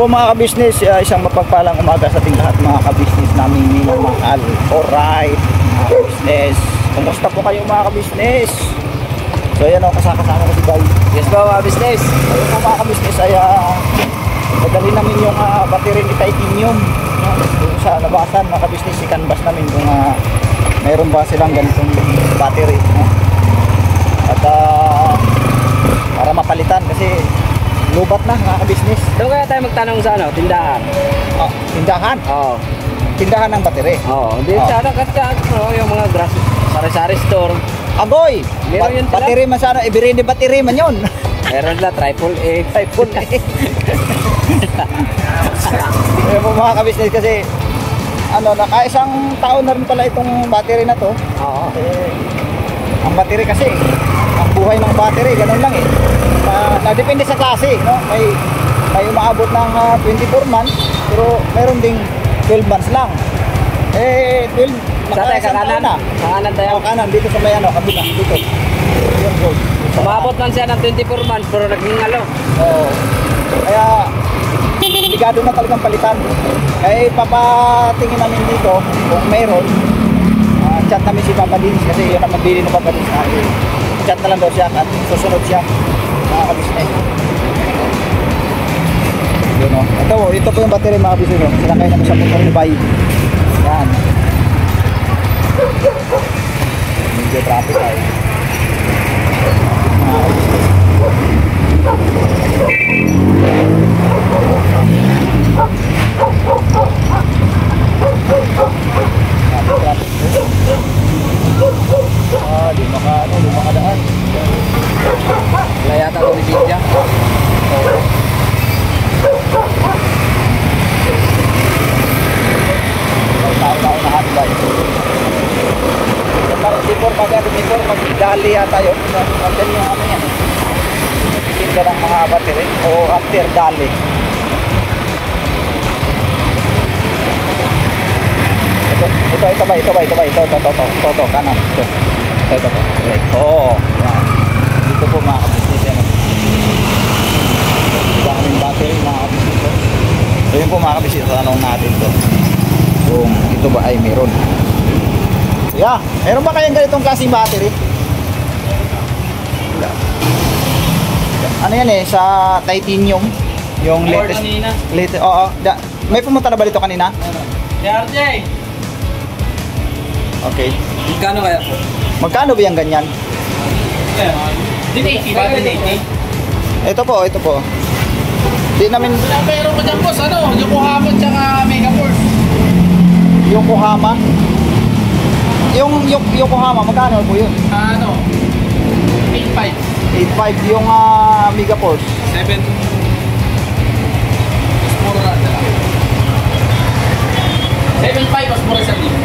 po mga kabisnes, isang mapagpalang umaga sa ating lahat mga kabisnes namin minamahal. Alright mga kabisnes, kumusta po kayo mga kabisnes? So yan o, kasama ko si Bay. Yes po mga kabisnes. Ayun po mga kabisnes ay madali namin yung battery ni Titanium yung sa labasan mga kabisnes. I-canvas namin kung mayroon ba silang ganitong battery at para mapalitan kasi lubat na mga kabisnes. Doon kaya tayo magtanong sa ano, tindahan. Tindahan? Oo. Tindahan ng battery? Oo. Hindi sana kasi yung mga grass sari-sari store. Agoy! Battery man sana, ibirindi battery man yun. Meron na triple A. Triple A. Kaya po mga kabisnes kasi nakaisang taon na rin pala itong battery na to. Oo. Ang battery kasi, ang buhay ng battery, ganun lang eh. Depende sa klase, no? May umaabot ng 24 months, pero meron ding 12 months lang. 12, nakaisang taon na. Kanan tayo. Kanan, dito sa may kabila, dito. Yun, go. Umabot man siya ng 24 months, pero naging Oo. Kaya, obligado na talagang palitan. Kaya papatingin namin dito, kung mayroon, chat namin si Papa Dins kasi yun ang magbili ng Papa Dins namin. Chat na lang daw siya at susunod siya mga kabisnes. Yun o. Ito po yung battery mga kabisnes. Sinakay namin sa motor ni Bay. Yan. Medyo traffic ay. Mga kabisnes. Di makadaan. Wala yata ito ni Bidya. Taon-taon na hatbay. Before mag-dali yata yun. Magdali yung yan. Tinda ng mga battery o after dali. Ito, kanan. Ito. Oo. Yan. Dito po mga kabisnes yan. Daming battery mga kabisnes. So yun po mga kabisnes, tanong natin to. Kung ito ba ay meron. Yeah, meron ba kayang ganitong klaseng battery? Ano yan sa titanium? Yung latest. Oo. May pumunta na ba dito kanina? RJ! Okay. Magkano kaya po? Magkano ba yung ganyan? Din 80 ba? Din 80? Ito po. Di namin... Meron pa dyan boss, Yokohama tsaka Megaforce. Yokohama? Yung Yokohama, magkano po yun? 8.5. 8.5 yung Megaforce. 7. Mas mura na lang. 7.5 mas mura sa libo.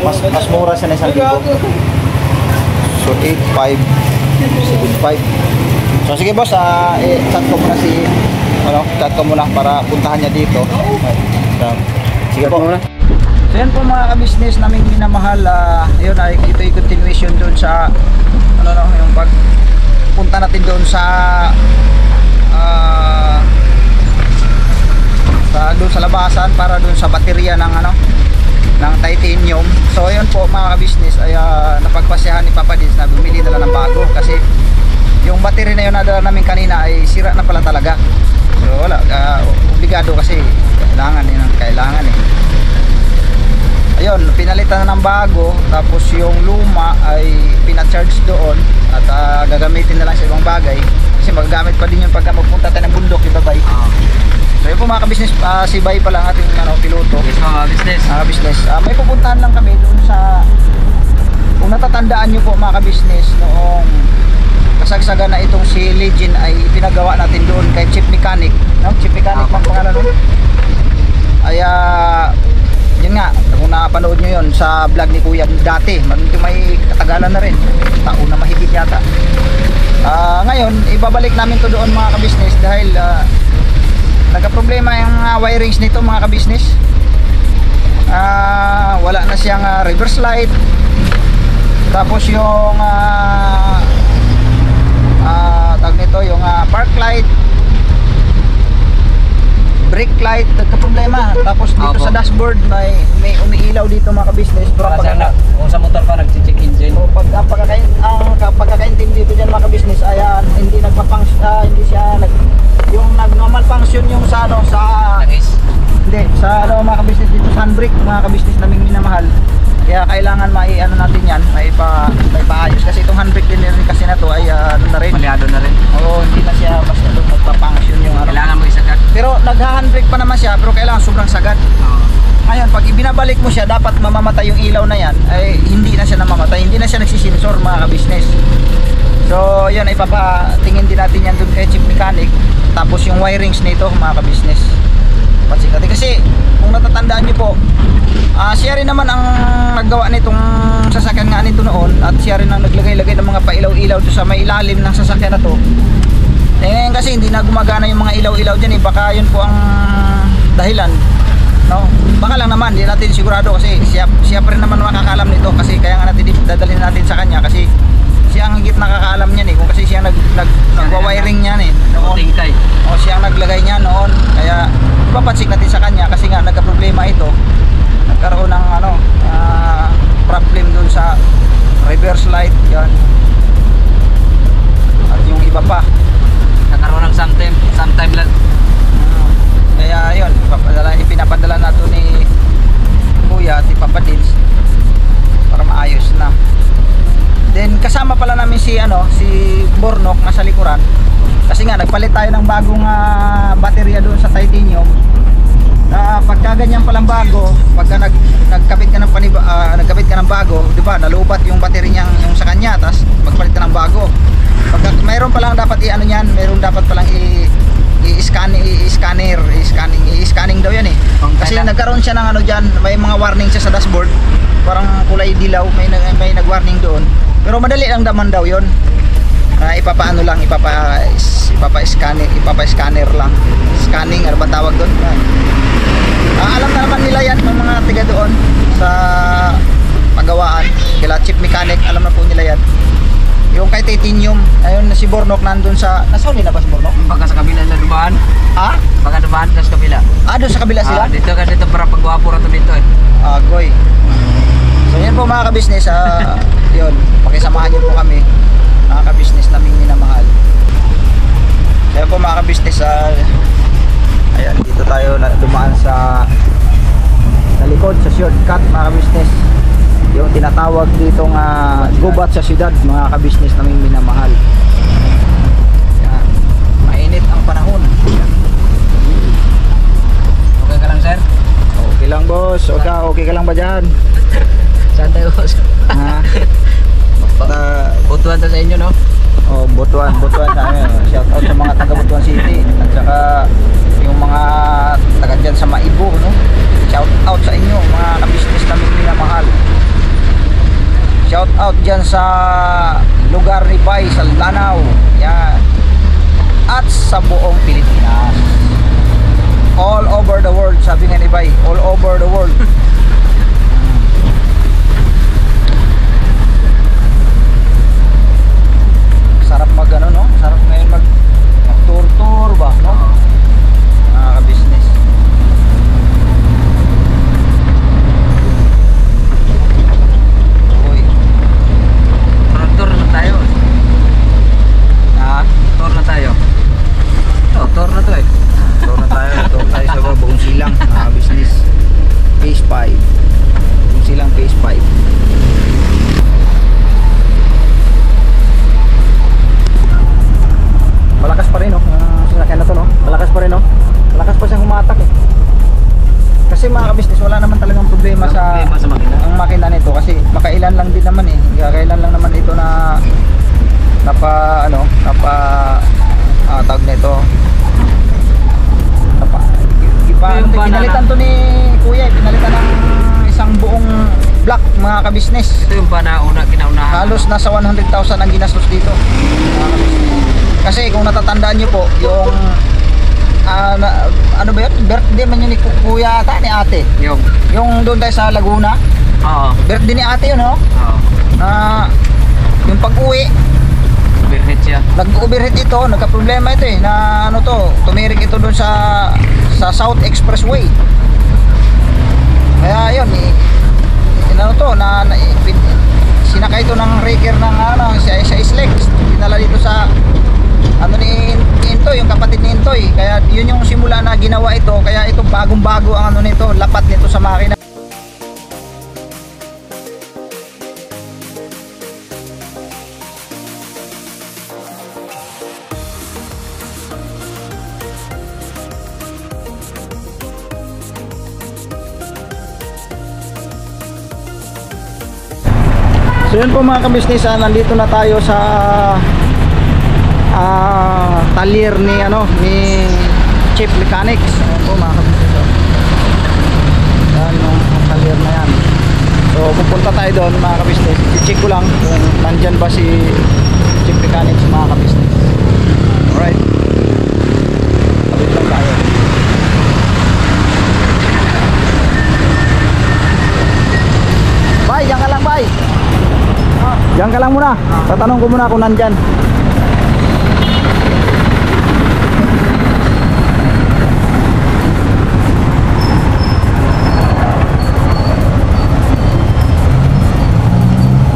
Mas mura siya na 1,000. So 8.5 7.5. So sige boss, chat ko muna para puntahan niya dito. Sige po muna. So yan po mga kabisnes naming minamahal. Yun ay ito yung continuation doon sa yung pagpunta natin doon sa doon sa labasan para doon sa baterya ng ng titanium. So ayun po mga kabisnes ay napagpasyahan ni Papa Dins na bumili na lang ng bago kasi yung battery na yun na dala namin kanina ay sira na pala talaga. So wala, obligado kasi kailangan ayun, pinalitan na ng bago, tapos yung luma ay pina-charge doon at gagamitin na lang sa ibang bagay kasi magagamit pa din yun pagka magpunta tayo ng bundok, di ba Bay? So yun po mga kabisnes, si Bay pala ang ating piloto. Yes mga kabisnes. May pupuntahan lang kami doon sa, kung natatandaan nyo po mga kabisnes, noong kasagsagan na itong si Legend ay pinagawa natin doon kay Chief Mechanic, Chief Mechanic mang pangalan nun. Ay yun nga, kung napanood nyo yun sa vlog ni Kuya dati, may katagalan na rin, taon na mahigit yata. Ngayon ibabalik namin to doon mga kabisnes dahil nagka-problema yung wirings nito mga kabisnes. Wala na siyang reverse light, tapos yung tag nito yung park light, brake light nagka-problema. Tapos dito Opo. sa dashboard may umiilaw dito mga ka-business. Pero Para sana, kung sa motor pa nag-check engine. So, pagkakaintindi dito dyan mga ka-business ay hindi hindi siya yung normal function yung sa Nag-is. hindi sa mga ka-business dito sa handbrake mga ka-business naming minamahal. Kaya kailangan natin yan, maipaayos kasi itong handbrake din kasi na to ay na rin. Maliado na rin. Oo, hindi na siya basta doon magpa-function yung Kailangan mo isagat. Pero nagha-handbrake pa naman siya pero kailangan sobrang sagad. Oo. Ngayon, pag ibinabalik mo siya, dapat mamamatay yung ilaw na yan. Ay hindi na siya namamatay, hindi na siya nagsisensor mga ka-business. So, yun, ipapatingin din natin yan doon kay chief mechanic. Tapos yung wirings nito mga ka-business. Patsik natin. Kasi, kung natatandaan nyo po, siya rin naman ang naggawa nitong sasakyan nga nito noon. At siya rin ang naglagay-lagay ng mga pailaw-ilaw doon sa may ilalim ng sasakyan na to. Ngayon kasi hindi na gumagana yung mga ilaw-ilaw dyan baka yun po ang dahilan. No? Baka lang naman, hindi natin sigurado kasi siya pa rin naman makakaalam nito kasi kaya nga natin dadalhin natin sa kanya kasi siya ang higit nakakaalam niyan kung kasi siya nagwa-wiring niyan noon. O siya ang naglagay niya noon kaya ipapatsik natin sa kanya kasi nga nagka-problema ito. Nagkaroon ng problem dun sa reverse light yan. At yung iba pa Nakaroon ng sometime lang. kaya yun, ipinapadala nato ni Kuya at ipapadils para maayos na. Then kasama pala namin si Bornok na sa likuran. Kasi nga nagpalit tayo ng bagong baterya doon sa titanium. Pagka ganyan palang bago, pagka nagkabit ka ng bago, 'di ba? Nalubat yung baterya niyang yung sa kanya, tapos magpalit ka ng bago. Pagka mayroon pa lang dapat mayroon dapat palang i-scanning daw yan kasi nagkaroon siya ng diyan, may mga warning siya sa dashboard, parang kulay dilaw, may nag-warning doon. Pero madali lang naman daw yon. Ipapaano lang, ipapa-scanner lang. Scanning, ano ba tawag doon? Alam na naman nila yan, ng mga tiga doon sa pagawaan. Kila chief mechanic, alam na po nila yan. Yung kay titanium, ayun si Bornok nandun nasa uli na ba si Bornok? Baka sa kabila na dumaan. Ha? Baka dumaan ka sa kabila. Doon sa kabila sila? Dito para pagwapo rato dito Goy. So yan po mga ka-business, yun, pakisamahan niyo po kami, mga ka-business naming minamahal. Kaya po mga ka-business, ayan, dito tayo dumaan sa likod, sa shortcut mga ka-business. Yung tinatawag dito gubat sa siyudad mga ka-business naming minamahal. Ayan, mainit ang panahon. Okay ka lang, sir? Okay lang boss, okay ka lang ba dyan? Saan tayo? Butuan sa inyo, no? Butuan shout out sa mga taga Butuan City at saka yung mga taga dyan sa Maibo, no? Shout out sa inyo mga ka-business namin minamahal. Shout out dyan sa lugar ni Bay, sa Lanao, yan, at sa buong Pilipinas, all over the world, sabi nga ni Bay, all over the world. Sarap no? Sarap ngayon mag-tour ba, no? Mga ka-business. Uy. Tour na tayo. Tour na tayo. Tour na to Tour tayo sa buong silang, mga business. Phase 5. Buong silang phase 5. Malakas pa rin sinakyan na to, no? Malakas pa rin, no? Malakas pa siyang humatak kasi mga ka-business wala naman talagang problema sa makina. Ang makina nito kasi makailan lang din naman kailan lang naman ito tawag nito pinalitan to ni Kuya, pinalitan ng isang buong block mga ka-business. Ito yung kinaunahan. Halos nasa 100,000 ang ginastos dito mga ka-business. Kasi kung natatandaan nyo po yung ano ba yun? Birthday man yun ni Kuya ata, ni ate. Yung doon tayo sa Laguna. Oo. Birthday ni ate yun, no? Oo. Yung pag-uwi, Overheat siya. nag-overheat ito, nagka-problema ito na tumirik ito doon sa sa South Expressway. Kaya yun, ano to, sinakay ito ng raker ng sa Islex, dinala dito sa ano ni Intoy, yung kapatid ni Intoy. Kaya yun yung simula na ginawa ito, kaya ito bagong bago ang ano nito, lapat nito sa makina. So yun po mga kabisnes, nandito na tayo sa talyer ni Chief Mechanics. Ayan po mga kabisnes. Yan yung talyer na yan. So pupunta tayo doon mga kabisnes. I-check ko lang kung nandyan ba si Chief Mechanics mga kabisnes. Alright, kapit lang tayo. Bye, yan ka lang bye. Diyan ka lang muna. Tatanong ko muna kung nandyan.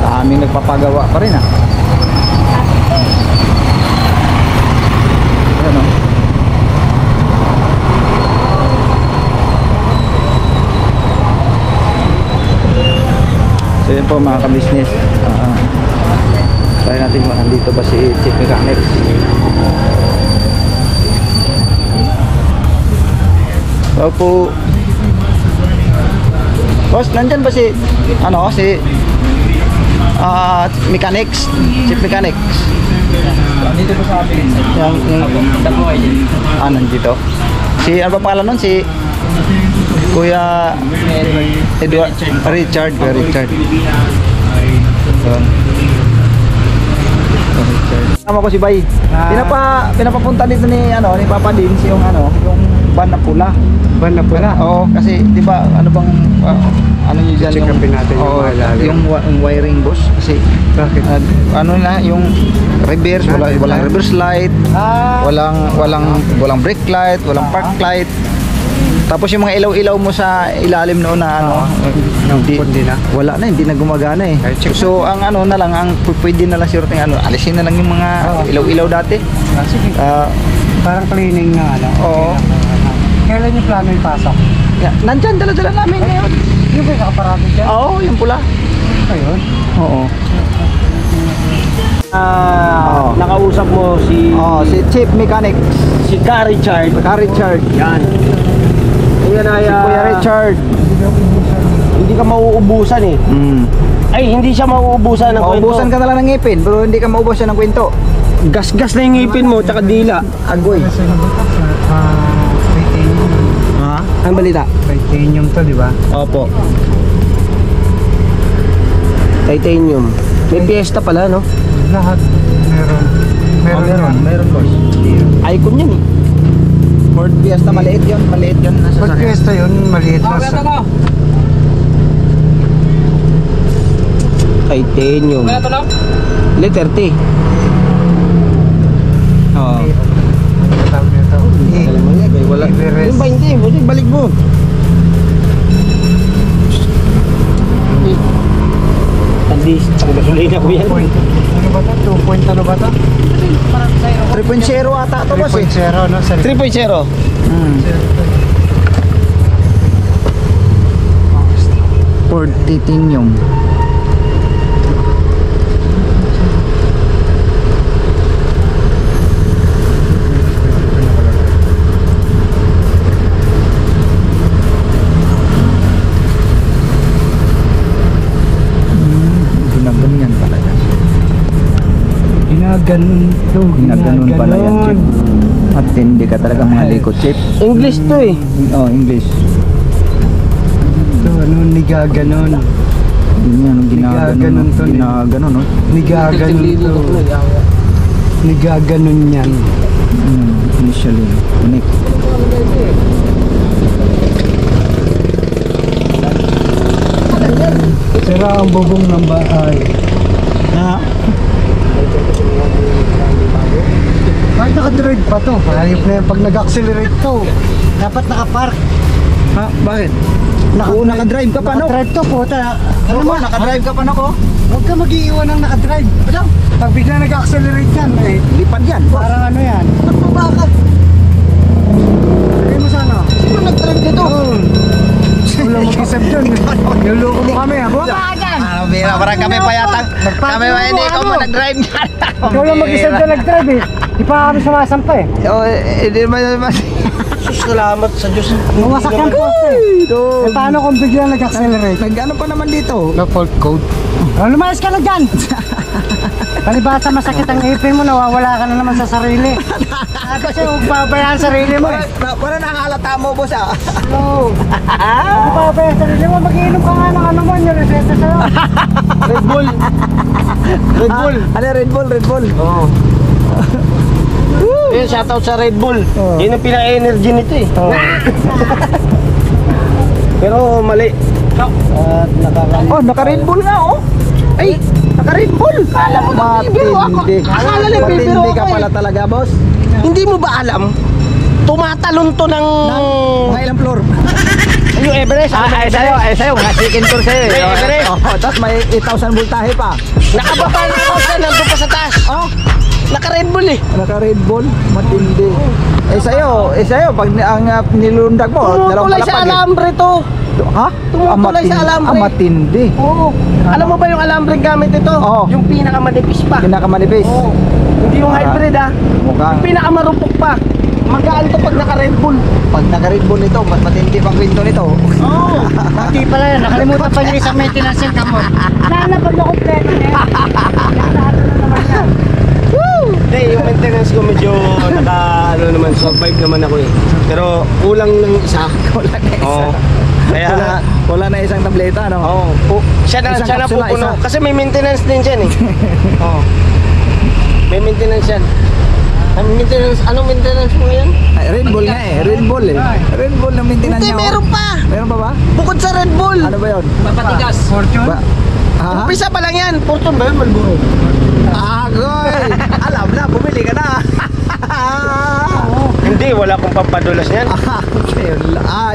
Daming nagpapagawa pa rin Ano? So yun po mga kabisnes. Try natin kung nandito ba si Chief Mechanics. So po boss, nandyan ba si Mechanics, Chief Mechanics? Dito po sa amin. Nandito. Si ano ba pangalan nun? Si Kuya Edward Richard. Tama ko si Bay. Pinapapunta dito ni Papa Dins yung yung van na pula. Van na pula? Oo, kasi 'di ba ano niyo diyan Check upin natin yung mga ilalim. yung wiring boss kasi Bakit? Yung reverse, walang reverse light, walang brake light, walang park light. Tapos yung mga ilaw-ilaw mo sa ilalim noon na wala na, hindi na gumagana eh. So ang na lang, ang pwede na lang sirting alisin na lang yung mga ilaw-ilaw dati. Sige. Parang cleaning na Oo. Kailan yung plano ipasok? Nandyan, dala-dala namin ngayon. Yung ba nakaparado dyan? Oo, yung pula. Ayun. Oo. Nakausap mo si Chief Mechanics. si Ka Richard. Yan. Yan ay Si Kuya Richard. hindi ka mauubusan eh. Ay, hindi siya mauubusan ng kwento. Maubusan ka na lang ng ngipin, pero hindi ka maubusan ng kwento. Gas-gas na yung ngipin mo, tsaka dila. Agoy. Titanium. Ha? Ang balita? Titanium to, di ba? Opo. Titanium. May piyesta pala, no? Lahat meron. Meron boss. Icon yan eh. Ford Fiesta, maliit yun nasa Pag fiesta yun, maliit na sa... Titanium. Letter T. Oo. Ano tawag nito? Wala. Everest. Yung ba hindi? Buti balik mo. Tandis. Ang gasolina ko yan. Ano ba to? 2 point ano ba to? 3.0 ata to boss eh. 3.0 no? 3.0. Ford Titanium. Ginaganyan pala yan. Ginaganon pala yan, Chip. At hindi ka talaga mahalikot, Chip. English to eh. Oh, English. Ito, nigaganon. Ginaganon to. Ginaganon, no? Nigaganon to. Nigaganon yan. Initially, connect. Sira ang bubong ng bahay. Ha? Bakit nakadrive pa to. Hayop na yan pag nag-accelerate to. Dapat nakapark. Ha? Bakit? Oo, nakadrive ka pa, no? Nakadrive to, puta. Ano ba? Nakadrive ka pa, no? Huwag ka mag-iiwan ng nakadrive. Ano? Pag bigla nag-accelerate yan, eh, Lipad yan. parang ano yan. Bakit? Lagay mo sana. Sino nag-drive dito? Wala mag-isip dyan. Niloko mo kami, ha? Bumaba ka dyan! Bira, parang kami pa yata. Kami pa, hindi ikaw mo nag-drive dyan. Ikaw lang mag-isip dyan nag-drive, eh. Di pa kami sumasampa, eh. Oo, hindi naman. Salamat sa Diyos. Mawasak ng poste. Eh, paano kung bigla nag-accelerate? Nag-ano pa naman dito? Na-fault code. Lumayas ka na dyan! Palibasa masakit ang ipin mo, nawawala ka na naman sa sarili. Kasi huwag babayaan sarili mo, eh. Parang nakakalata mo, boss, ah. No. Huwag babayaan sarili mo, mag-iinom ka nga ng ano mo, yung reseta sa'yo. Red Bull. Red Bull. Ano, Red Bull, Red Bull. Oo. Yun, shoutout sa Red Bull. Oh. Yun ang pinaka-energy nito eh. Pero mali. At Oh, naka-Red Bull nga, oh. Ay, naka-Red Bull. Kala mo nagbibiro ako. Akala nagbibiro ako, ka pala talaga, boss. Hindi mo ba alam? Tumatalon to ng... Mga ilang floor? Yung Everest. Sa'yo, mga chicken tour sa'yo. May Everest. Oh, tapos may 8,000 voltahe pa. Nakababa na ako siya, nandun pa sa taas. Oh, Naka-Red Bull eh. naka-Red Bull, matindi. Sa'yo, pag ang nilundag mo, dalawang Tumutulay sa palapag. alambre to. Ha? Tumutulay sa alambre. Matindi. Oo. Alam mo ba yung alambre gamit ito? Oo. Yung pinakamanipis pa. Pinakamanipis. Oo. Hindi yung hybrid ah. Mukhang, Yung pinakamarupok pa. Magaan to pag naka-Red Bull. pag naka-Red Bull nito, mas matindi pang kwento nito. Oo. Pati pala yan, nakalimutan pa niya isang maintenance yung kamot. Nanapag na kompleto niya. Lahat na naman yan. Hindi, yung maintenance ko medyo survive naman ako eh. Pero kulang ng isa. Wala na isa. Oo. Kaya, Wala na isang tableta, no? oo. Siya na Isang kapsula, pupuno. isa. Kasi may maintenance din siya eh. Oo. May maintenance yan. Anong maintenance mo yan? Ay, Red Bull nga eh. Red Bull eh. Red Bull na maintenance Hindi, niya. meron pa. Meron pa ba? Bukod sa Red Bull. Ano ba yun? Papatigas. Fortune? Ba? Ha? Umpisa pa lang yan. Fortune ba yun? Malboro. Agoy! Alam na, bumili ka na. Hindi, wala akong pampadulas niyan. Okay.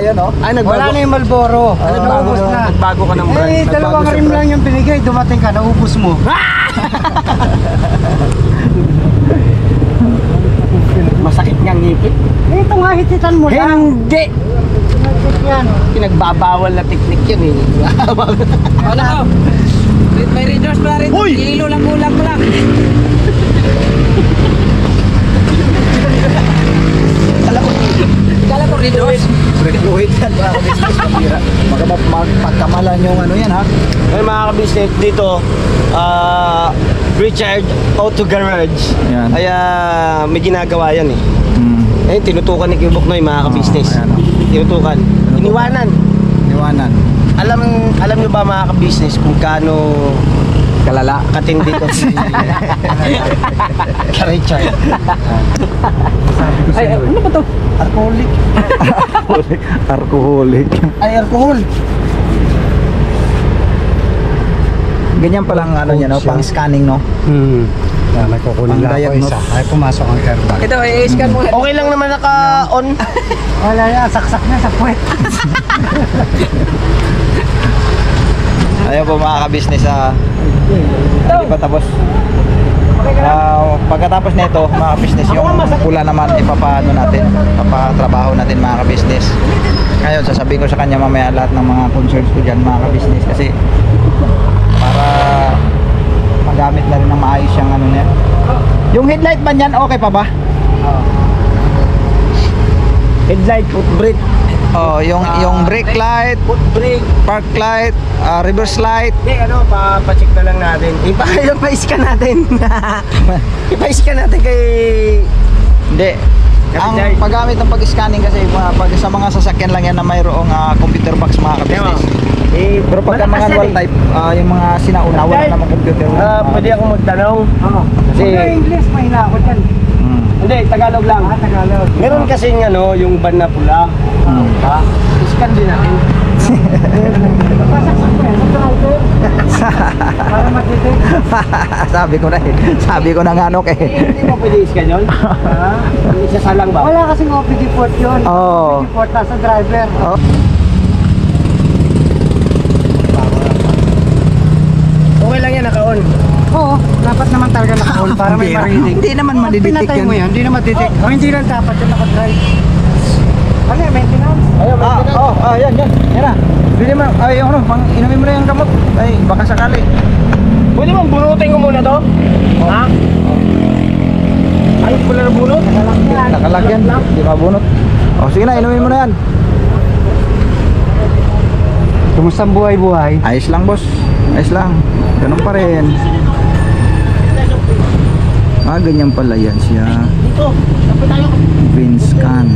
Yan o. Ay, Wala na yung Malboro. Naubos na. Nagbago ka ng brand. Eh, dalawang rim lang yung binigay. Dumating ka, naubos mo. Masakit nga ngipin. Eh, ito nga, hititan mo lang. Hindi. Hit yan. Pinagbabawal na teknik yun eh. Wala ko. May readers pala rin. Uy! Hilo lang kulang ko lang. Kala ko readers. Fluid yan mga kabisnes. Pambira. Magkamalan yung ano yan ha. Ay mga kabisnet dito, Richard Auto Garage. Yan. Kaya may ginagawa yan eh. Eh, tinutukan ni Kibok Noy mga kabisnes. ayan, Tinutukan. Iniwanan. Iwanan. Alam nyo ba mga kabisnes kung gaano Kalala. katindi to si Richard? Ay, ano ba to? Alcoholic. Alcoholic. Ay, alcohol. Ganyan palang ano niya no, pang scanning no. Yan, may kukunin lang ako Ang-diagnose. isa. Ay, pumasok ang karba. Ito, i-scan mo. Okay lang naman naka-on. Wala yan, saksak niya sa puwet. Ayun po mga kabisnes hindi pa tapos. Pagkatapos nito mga kabisnes, yung pula naman ipapaano natin, papatrabaho natin mga kabisnes. Ngayon sasabihin ko sa kanya mamaya lahat ng mga concerns ko dyan mga kabisnes, kasi para magamit na rin ng maayos yung ano niya. Yung headlight man yan okay pa ba? Headlight, foot brake. Oh, yung brake light, Foot brake. park light, reverse light. Hindi, papacheck na lang natin. Pa-scan natin. Pa-scan natin kay... Hindi. Ang Headlight. paggamit ng pag-scanning kasi pag sa mga sasakyan lang yan na mayroong computer box mga kabisnes. Pero pagka mga manual type, yung mga sinauna, wala Headlight. namang computer. Pwede ako magtanong. Oo. Kasi... Sa English, mahina ako dyan. Hindi, Tagalog lang. Tagalog. Meron kasing yung ban na pula. Ha? Scan din natin. Pasaksak mo yan, mag-driver. Para matitid. Sabi ko na eh. Sabi ko na nga Nok eh. Hindi mo pwede i-schedule? Ha? Isasalang ba? Wala kasing OPD port yun. Oo. OPD port nasa driver. Oh. Okay lang yan, naka-on. Oo, dapat naman talaga naka-on para may Hindi na- marinig. hindi naman Pag madidetect pinatay yan. mo yan, hindi na madidetect. O hindi lang dapat yung naka-drive. Ano yung maintenance? Ayun, Yan. Yan na. Bili mo, ay yung ano, inumin mo na yung gamot. Ay, baka sakali. Pwede mo bunutin ko muna to? Ha? Ay, pala na bunot? Nakalagyan. Di mabunot. Oh, sige na, inumin mo na yan. Kumusta ang buhay-buhay? Ayos lang, boss. Ayos lang. Ganun pa rin. Ganyan pala yan siya. Dito, dapat tayo. Vinscan.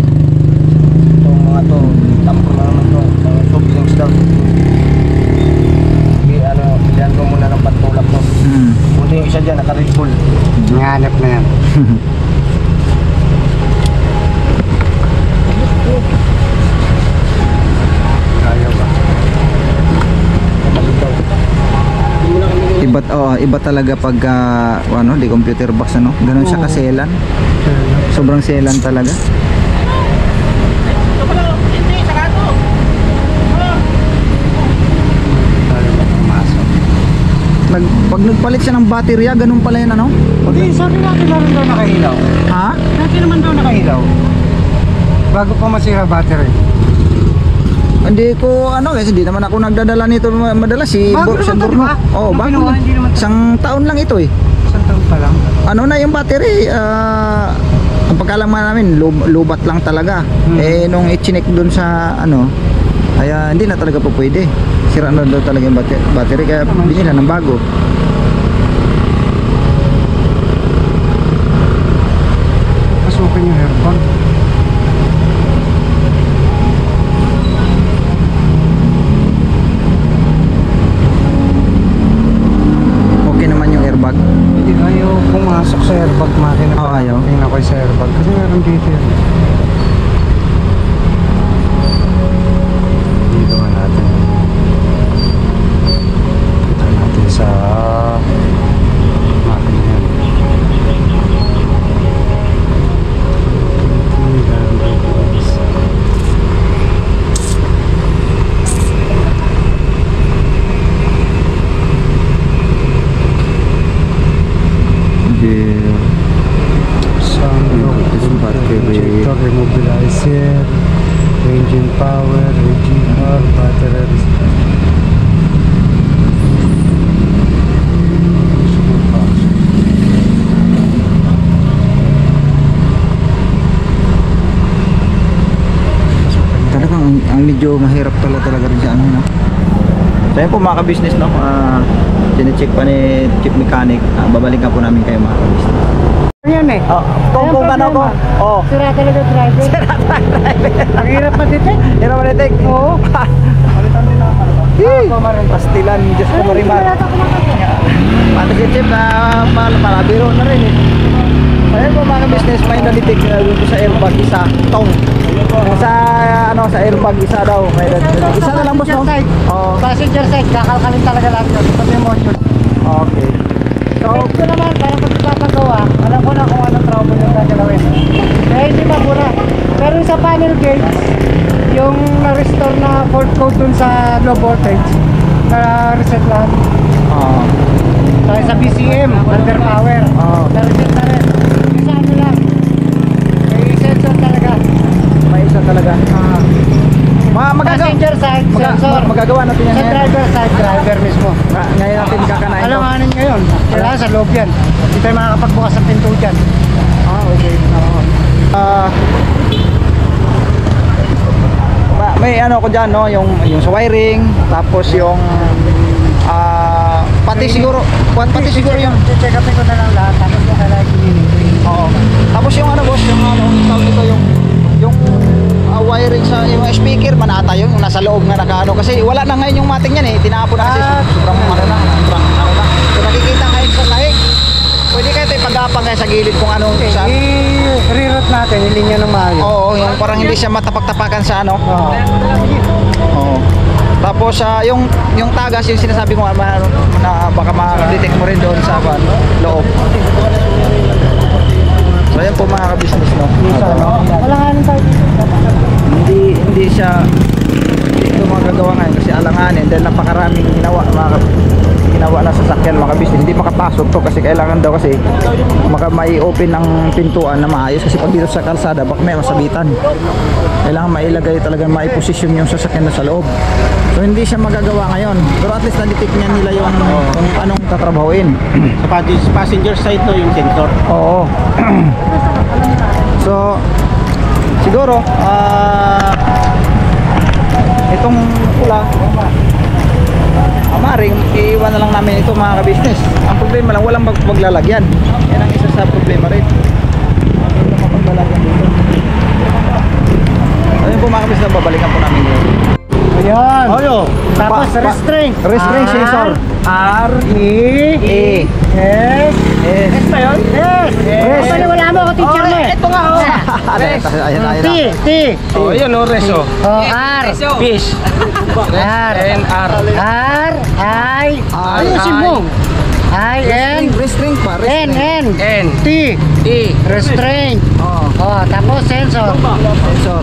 Itong mga to, tampo na naman to. Mga soft drinks daw. Sige, pilihan ko muna ng pantulak to. Punta yung isa dyan, naka-Red Bull. Nanganap na yan. Ayaw ba? Iba talaga pag ano, di computer box ano. Ganun siya kaselan. Sobrang selan talaga. Pag nagpalit siya ng baterya, ganun pala yan ano? Hindi, sabi natin naman daw nakahilaw. Ha? Dati naman daw nakahilaw. Bago pa masira battery. Hindi ko ano kasi hindi naman ako nagdadala nito madalas si Bago si naman to, Burno. di ba? Oh, Nung bago. kinuha, hindi naman to. Isang taon lang ito eh. Isang taon pa lang. Ano na yung battery, ang pagkalaman namin lubat lang talaga. Eh nung i-check doon sa ano, ay hindi na talaga po pwede. Sira na daw talaga yung battery kaya binila ng bago. Pasukin yung aircon. Okay naman yung airbag. Hindi ayaw pumasok sa airbag makina. Oo, ayaw. Tingnan ko yung sa airbag. Kasi meron dito yun. Dito nga natin. Dito natin sa makina yan. Sunroof, battery. Injector, immobilizer, engine power, regulator, battery. Talagang ang medyo mahirap talaga rin siya ano, no? So yun po mga ka-business, no? Chine-check pa ni Chief Mechanic. Babalikan po namin kayo mga ka-business. Yan eh. Kung ano ko. Oh. Sira talaga driver. Ang hirap ma-detect. Hirap ma-detect. Oo. Palitan din ako. Pastilan, Diyos ko marimar. Pati si Chief na malabiro na rin eh. Ayan po mga business, may na-detect na doon sa airbag isa, tong. Sa ano, sa airbag isa daw. May isa na lang boss, no? Oo. Passenger side, kakalkalin talaga lahat yun. Pati motion. Okay. So, ito naman, parang pag ipapagawa, alam ko na kung anong trouble yung gagalawin. Kaya hindi mabura. Pero yung sa panel gauge, yung na-restore na fault code dun sa low voltage, na-reset lahat. Oo. Kaya sa BCM, under power, na-reset na rin. Isa ano lang, may sensor talaga. May isa talaga. Passenger side, sensor. Magagawa natin yan Sa ngayon. driver side, driver mismo. Ngayon natin kakanain to. Alanganin ngayon, kailangan sa loob yan. Hindi tayo makakapagbukas ng pinto dyan. Okay. May ano ko dyan, no? Yung sa wiring, tapos yung pati siguro yung check upin ko na lang lahat, tapos yung kailangan kininig. oo. Tapos yung ano boss, yung ano, tawag ito yung wiring sa yung speaker manata yung nasa loob na nakaano kasi wala na ngayon yung mating yan eh, tinapon na kasi sobrang ano na. So nakikita kayo sa lahig. Pwede kayo tayo pag-apang kayo sa gilid kung anong sa I-reroute natin, yung linya ng maayos. oo, yung parang hindi siya matapak-tapakan sa ano. Oo. Oo. Tapos yung tagas, yung sinasabi ko na baka ma-detect mo rin doon sa loob. So ayan po mga ka-business, no. Wala nga nang tayo dito. Hindi siya ito magagawa ngayon kasi alanganin dahil napakaraming ginawa na sasakyan mga business. Hindi makapasok to kasi kailangan daw kasi may open ng pintuan na maayos kasi pag dito sa kalsada baka may masabitan. Kailangan mailagay talaga, maiposisyon yung sasakyan na sa loob. So hindi siya magagawa ngayon, pero at least na-detect niya nila yung kung anong tatrabahuin. Sa passenger side to yung sensor. Oo. So siguro itong pula maring iiwan na lang namin ito mga ka-business. Ang problema lang walang maglalagyan. Yan ang isa sa problema rin. Walang maglalagyan dito. Ayun po mga ka-business, babalikan po namin yun. Ayun. Oyo. Tapos restraint. Restraint sensor. R, E, S. S ba yun? S. S. Wala mo ako teacher mo eh. Ito nga oh. Ayan. T, T. Oh, yun oh, reso. Oh, R. Fish. R. N R. R, I. Ayusin mo. I, N. Restraint pa. N, Restraint. N. N. T. T. Restraint. Oh, Oh, tapos sensor. sensor.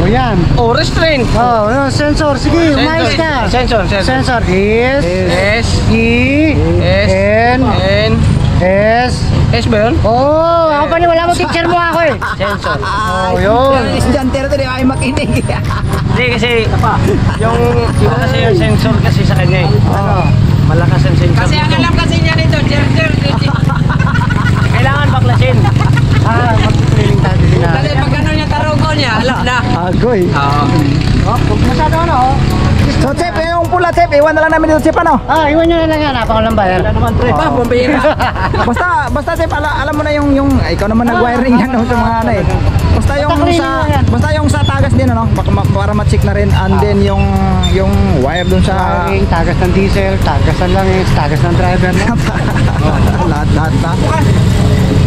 O yan. Oh, restraint. Oh, no, sensor. Sige, umayos ka. Sensor. Sensor is S. E, S. N, N. S. S ba yun? Oh, ako pa wala mo teacher mo ako eh. Sensor. Oh, yun. Estudyante ito, di ay makinig. Hindi kasi yung iba kasi yung sensor kasi sa kanya eh. Ano? Malakas ang sensor. Kasi ang alam kasi niya nito, charger. Kailangan baklasin. Mag-training tayo din na. Kasi pag ano niya tarugo niya, alam na. Agoy. Oo. Oh, huwag masyado ano. So, Chef, yung pula, Chef, iwan na lang namin dito, Chef, ano? Iwan nyo na lang yan. Napakalang bayar. Ba, bumbira. Basta Chef, alam mo na yung ikaw naman nag-wiring yan no, sa mga ano eh. Basta yung sa tagas din ano, para ma-check na rin and then yung wire dun sa Wiring, tagas ng diesel, tagas ng langis, tagas ng driver. No? lahat na.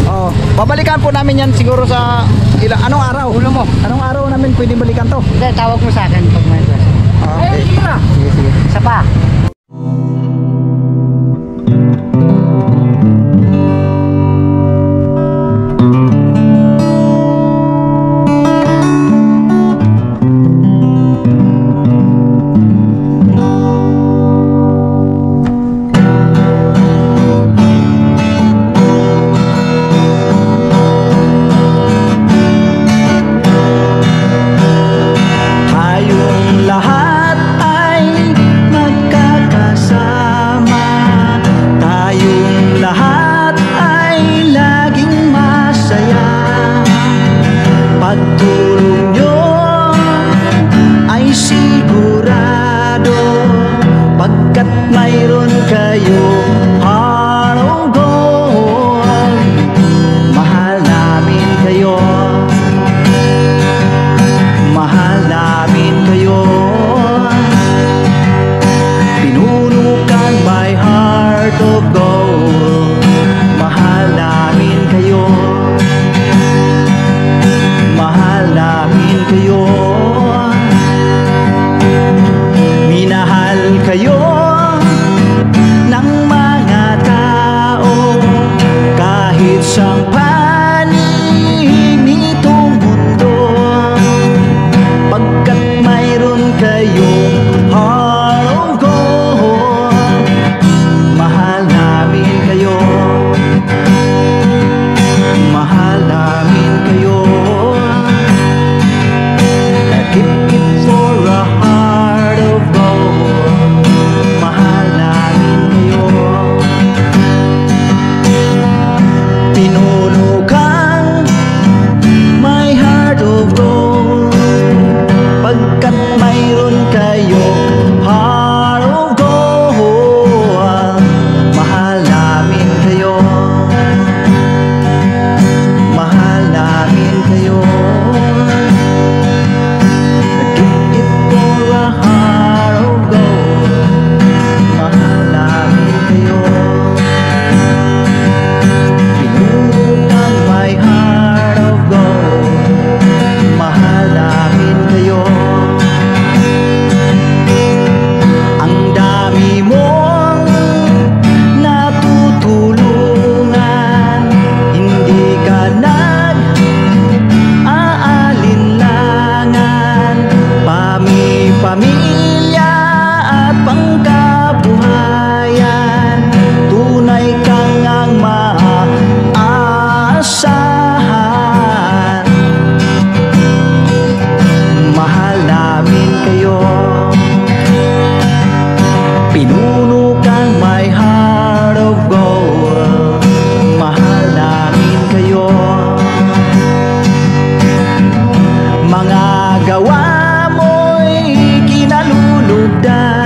Oh, babalikan po namin yan siguro sa anong araw? Ulo mo. Anong araw namin pwedeng balikan to? Hindi, tawag mo sa akin pag may question. Okay. Sige. Isa pa. Tayong lahat ay magkakasama. ginawa mo'y kinalulugdan.